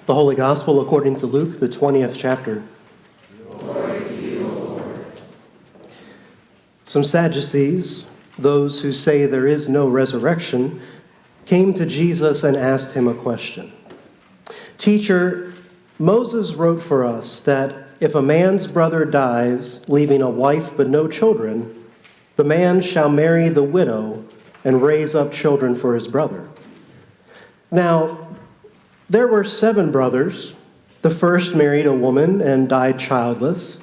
The Holy Gospel according to Luke, the 20th chapter. Glory to you, Lord. Some Sadducees, those who say there is no resurrection, came to Jesus and asked him a question. Teacher, Moses wrote for us that if a man's brother dies, leaving a wife but no children, the man shall marry the widow and raise up children for his brother. Now, there were 7 brothers. The first married a woman and died childless.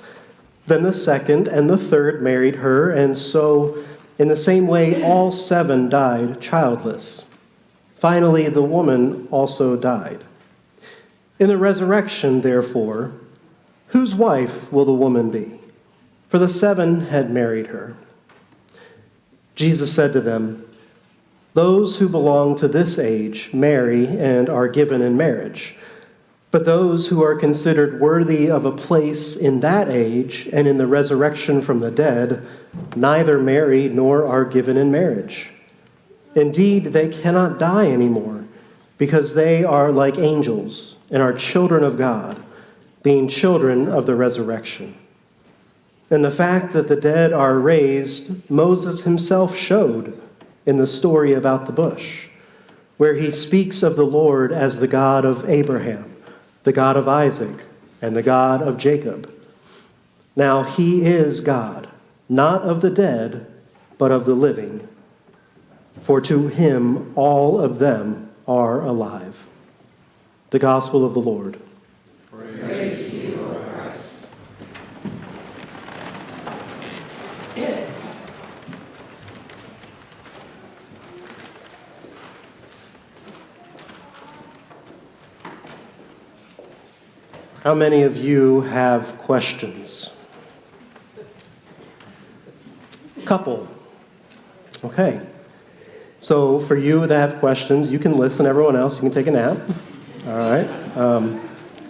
Then the second and the third married her, and so in the same way all 7 died childless. Finally, the woman also died. In the resurrection, therefore, whose wife will the woman be? For the 7 had married her. Jesus said to them, those who belong to this age marry and are given in marriage. But those who are considered worthy of a place in that age and in the resurrection from the dead neither marry nor are given in marriage. Indeed, they cannot die anymore, because they are like angels and are children of God, being children of the resurrection. And the fact that the dead are raised, Moses himself showed in the story about the bush, where he speaks of the Lord as the God of Abraham, the God of Isaac, and the God of Jacob. Now he is God, not of the dead, but of the living. For to him all of them are alive. The Gospel of the Lord. Praise to you, Lord Christ. How many of you have questions? Couple. Okay. So for you that have questions, you can listen. Everyone else, you can take a nap. All right.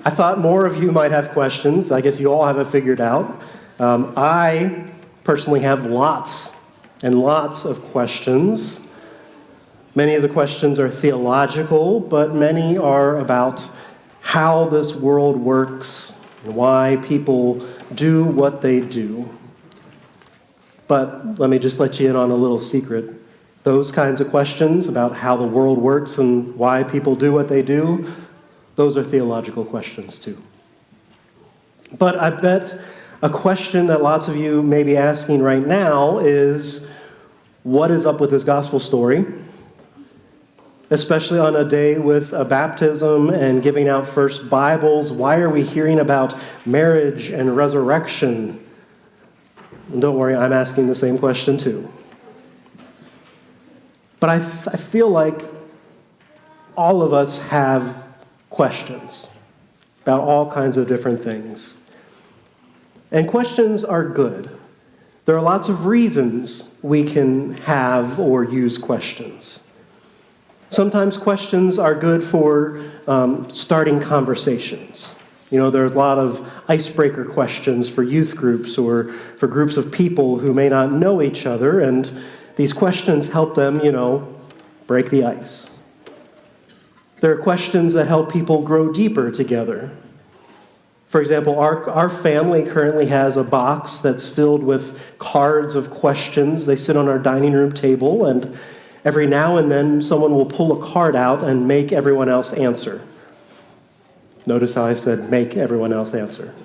I thought more of you might have questions. I guess you all have it figured out. I personally have lots and lots of questions. Many of the questions are theological, but many are about how this world works and why people do what they do. But let me just let you in on a little secret. Those kinds of questions about how the world works and why people do what they do, those are theological questions too. But I bet a question that lots of you may be asking right now is, what is up with this gospel story? Especially on a day with a baptism and giving out first Bibles, why are we hearing about marriage and resurrection? And don't worry, I'm asking the same question too. But I feel like all of us have questions about all kinds of different things. And questions are good. There are lots of reasons we can have or use questions. Sometimes questions are good for starting conversations. You know, there are a lot of icebreaker questions for youth groups or for groups of people who may not know each other, and these questions help them, break the ice. There are questions that help people grow deeper together. For example, our family currently has a box that's filled with cards of questions. They sit on our dining room table, and every now and then someone will pull a card out and make everyone else answer. Notice how I said make everyone else answer.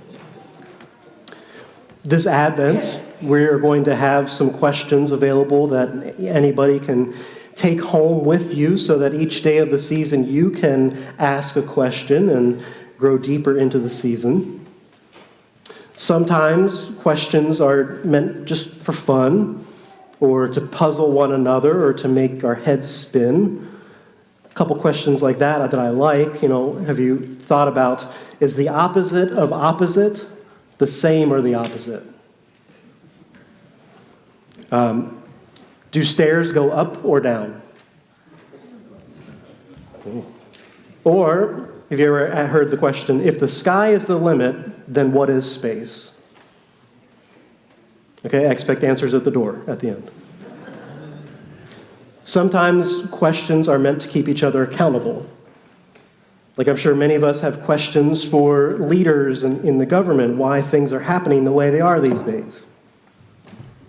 This Advent, we're going to have some questions available that anybody can take home with you so that each day of the season you can ask a question and grow deeper into the season. Sometimes questions are meant just for fun or to puzzle one another or to make our heads spin. A couple questions like that I like. Have you thought about, is the opposite of opposite the same or the opposite? Do stairs go up or down? Or, have you ever heard the question, if the sky is the limit, then what is space? Okay, I expect answers at the door at the end. Sometimes questions are meant to keep each other accountable. Like I'm sure many of us have questions for leaders in the government, why things are happening the way they are these days.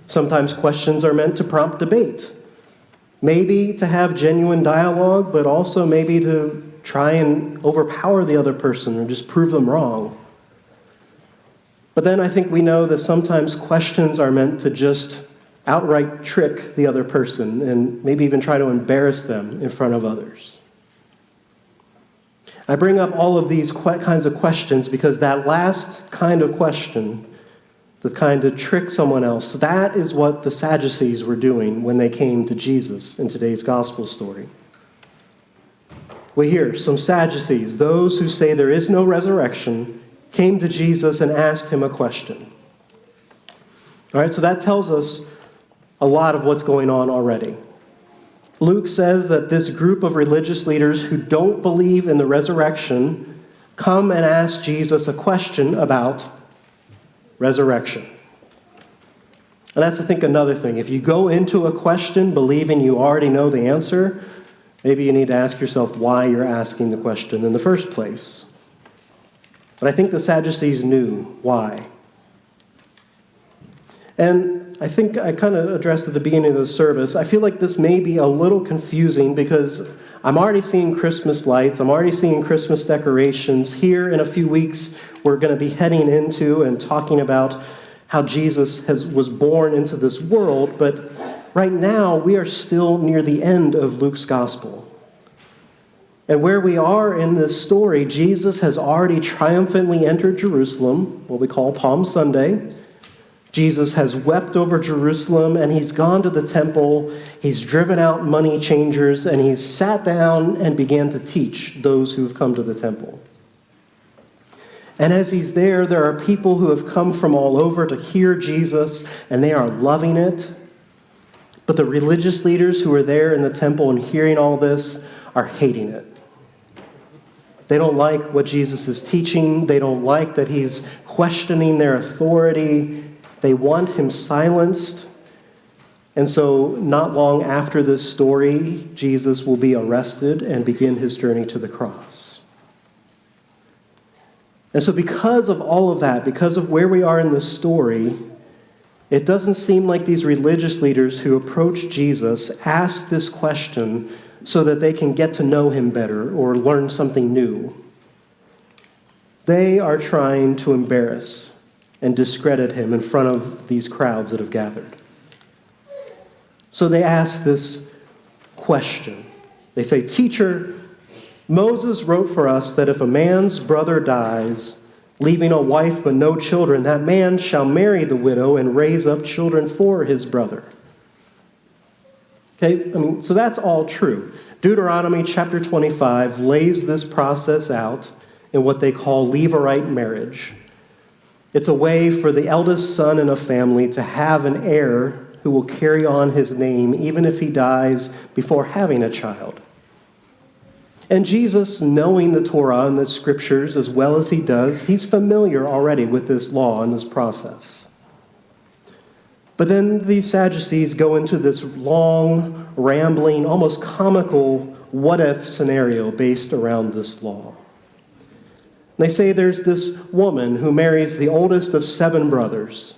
Sometimes questions are meant to prompt debate. Maybe to have genuine dialogue, but also maybe to try and overpower the other person or just prove them wrong. But then I think we know that sometimes questions are meant to just outright trick the other person and maybe even try to embarrass them in front of others. I bring up all of these kinds of questions because that last kind of question, the kind to trick someone else, that is what the Sadducees were doing when they came to Jesus in today's gospel story. We hear some Sadducees, those who say there is no resurrection, came to Jesus and asked him a question. All right, so that tells us a lot of what's going on already. Luke says that this group of religious leaders who don't believe in the resurrection come and ask Jesus a question about resurrection. And that's, I think, another thing. If you go into a question believing you already know the answer, maybe you need to ask yourself why you're asking the question in the first place. But I think the Sadducees knew why. And I think I kind of addressed at the beginning of the service, I feel like this may be a little confusing because I'm already seeing Christmas lights, I'm already seeing Christmas decorations. Here in a few weeks, we're going to be heading into and talking about how Jesus was born into this world, but right now we are still near the end of Luke's gospel. And where we are in this story, Jesus has already triumphantly entered Jerusalem, what we call Palm Sunday. Jesus has wept over Jerusalem, and he's gone to the temple, he's driven out money changers, and he's sat down and began to teach those who have come to the temple. And as he's there are people who have come from all over to hear Jesus, and they are loving it. But the religious leaders who are there in the temple and hearing all this are hating it. They don't like what Jesus is teaching. They don't like that he's questioning their authority. They want him silenced. And so not long after this story, Jesus will be arrested and begin his journey to the cross. And so because of all of that, because of where we are in this story, it doesn't seem like these religious leaders who approach Jesus ask this question so that they can get to know him better or learn something new. They are trying to embarrass and discredit him in front of these crowds that have gathered. So they ask this question. They say, "Teacher, Moses wrote for us that if a man's brother dies, leaving a wife but no children, that man shall marry the widow and raise up children for his brother." Okay, so that's all true. Deuteronomy chapter 25 lays this process out in what they call Levirate marriage. It's a way for the eldest son in a family to have an heir who will carry on his name even if he dies before having a child. And Jesus, knowing the Torah and the scriptures as well as he does, he's familiar already with this law and this process. But then these Sadducees go into this long, rambling, almost comical what-if scenario based around this law. They say there's this woman who marries the oldest of 7 brothers,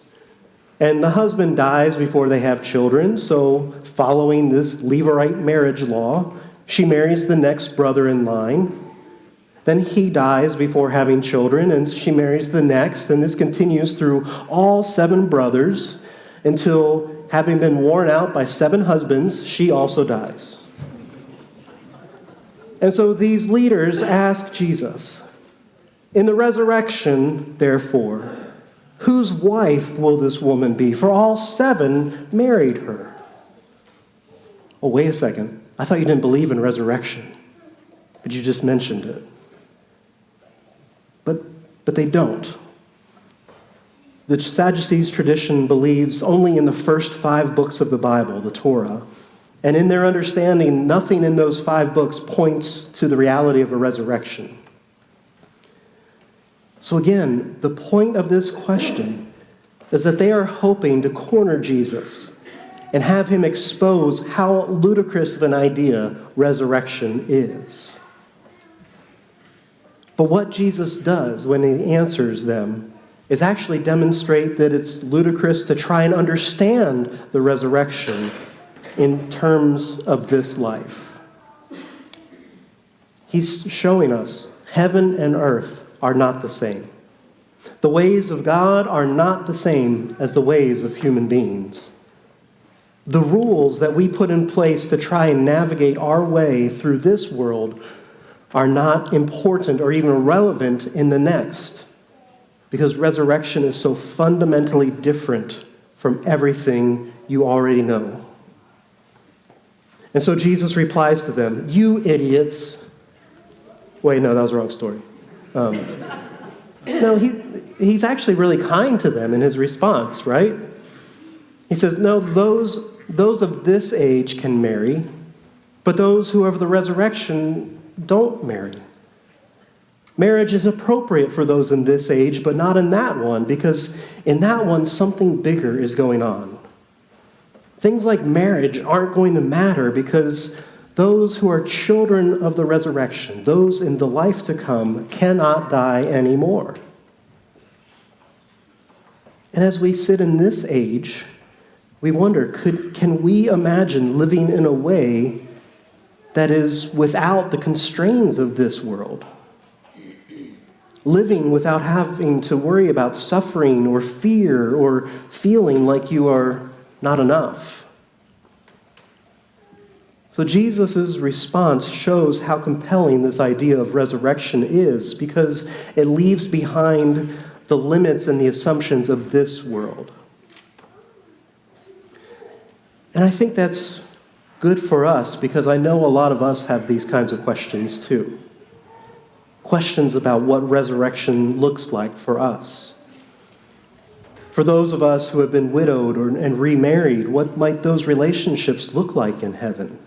and the husband dies before they have children, so following this Levirate marriage law, she marries the next brother in line. Then he dies before having children, and she marries the next, and this continues through all 7 brothers until, having been worn out by 7 husbands, she also dies. And so these leaders ask Jesus, "In the resurrection, therefore, whose wife will this woman be? For all 7 married her." Oh, wait a second. I thought you didn't believe in resurrection, but you just mentioned it. But they don't. The Sadducees' tradition believes only in the first 5 books of the Bible, the Torah. And in their understanding, nothing in those 5 books points to the reality of a resurrection. So again, the point of this question is that they are hoping to corner Jesus and have him expose how ludicrous of an idea resurrection is. But what Jesus does when he answers them is actually demonstrate that it's ludicrous to try and understand the resurrection in terms of this life. He's showing us heaven and earth are not the same. The ways of God are not the same as the ways of human beings. The rules that we put in place to try and navigate our way through this world are not important or even relevant in the next, because resurrection is so fundamentally different from everything you already know. And so Jesus replies to them, "You idiots." Wait, no, that was a wrong story. No, he's actually really kind to them in his response, right? He says, no, those of this age can marry, but those who have the resurrection don't marry. Marriage is appropriate for those in this age, but not in that one, because in that one, something bigger is going on. Things like marriage aren't going to matter because those who are children of the resurrection, those in the life to come, cannot die anymore. And as we sit in this age, we wonder, can we imagine living in a way that is without the constraints of this world? Living without having to worry about suffering or fear or feeling like you are not enough. So Jesus' response shows how compelling this idea of resurrection is, because it leaves behind the limits and the assumptions of this world. And I think that's good for us, because I know a lot of us have these kinds of questions too. Questions about what resurrection looks like for us. For those of us who have been widowed and remarried, what might those relationships look like in heaven?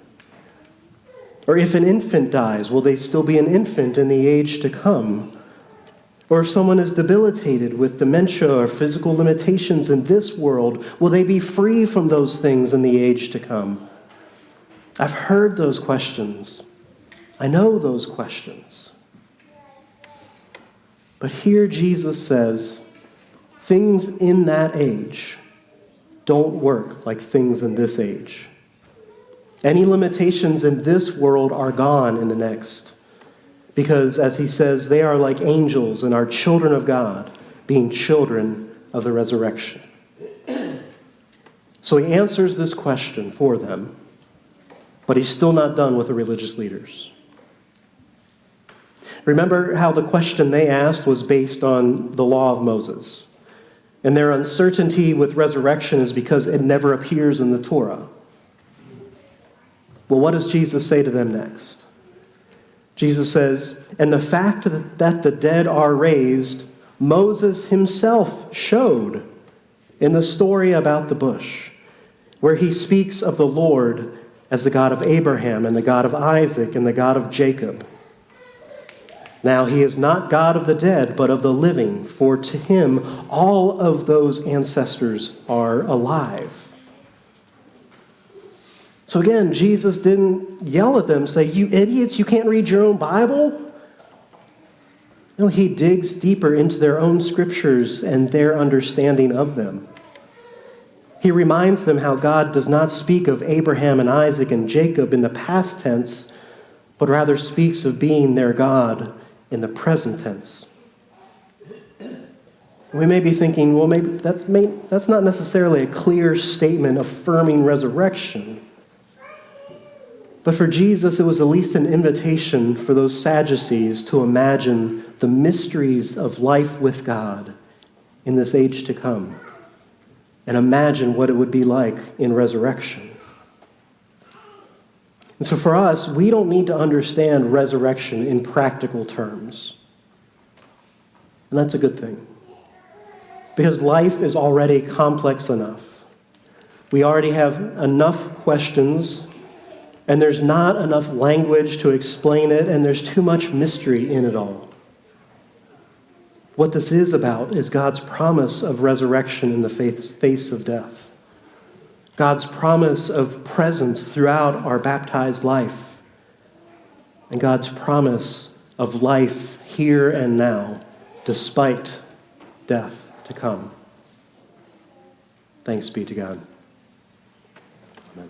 Or if an infant dies, will they still be an infant in the age to come? Or if someone is debilitated with dementia or physical limitations in this world, will they be free from those things in the age to come? I've heard those questions. I know those questions. But here Jesus says, things in that age don't work like things in this age. Any limitations in this world are gone in the next. Because, as he says, they are like angels and are children of God, being children of the resurrection. So he answers this question for them, but he's still not done with the religious leaders. Remember how the question they asked was based on the law of Moses. And their uncertainty with resurrection is because it never appears in the Torah. Well, what does Jesus say to them next? Jesus says, and the fact that the dead are raised, Moses himself showed in the story about the bush, where he speaks of the Lord as the God of Abraham and the God of Isaac and the God of Jacob. Now he is not God of the dead, but of the living, for to him all of those ancestors are alive. So again, Jesus didn't yell at them, say, you idiots, you can't read your own Bible? No, he digs deeper into their own scriptures and their understanding of them. He reminds them how God does not speak of Abraham and Isaac and Jacob in the past tense, but rather speaks of being their God in the present tense. We may be thinking, well, maybe that's not necessarily a clear statement affirming resurrection. But for Jesus, it was at least an invitation for those Sadducees to imagine the mysteries of life with God in this age to come, and imagine what it would be like in resurrection. And so for us, we don't need to understand resurrection in practical terms. And that's a good thing, because life is already complex enough. We already have enough questions, and there's not enough language to explain it, and there's too much mystery in it all. What this is about is God's promise of resurrection in the face of death. God's promise of presence throughout our baptized life. And God's promise of life here and now, despite death to come. Thanks be to God. Amen.